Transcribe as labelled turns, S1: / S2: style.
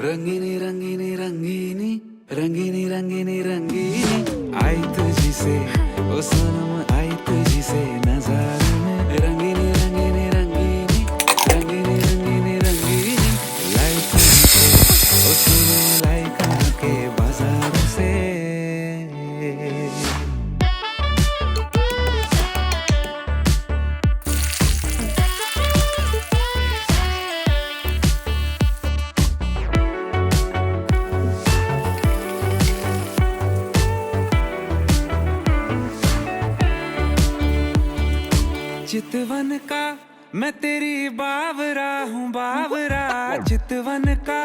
S1: रंगीनी रंगीनी रंगीनी रंगीनी रंगीनी रंगीनी आई तुझी से ओ सनम आई तुझी से नजारे में रंगीनी रंगीनी रंगीनी रंगीनी रंगीनी रंगीनी लाई तुझसे ओ सनम लाई कहाँ के बाजार से। चितवन का मैं तेरी बावरा हूँ बावरा, चितवन का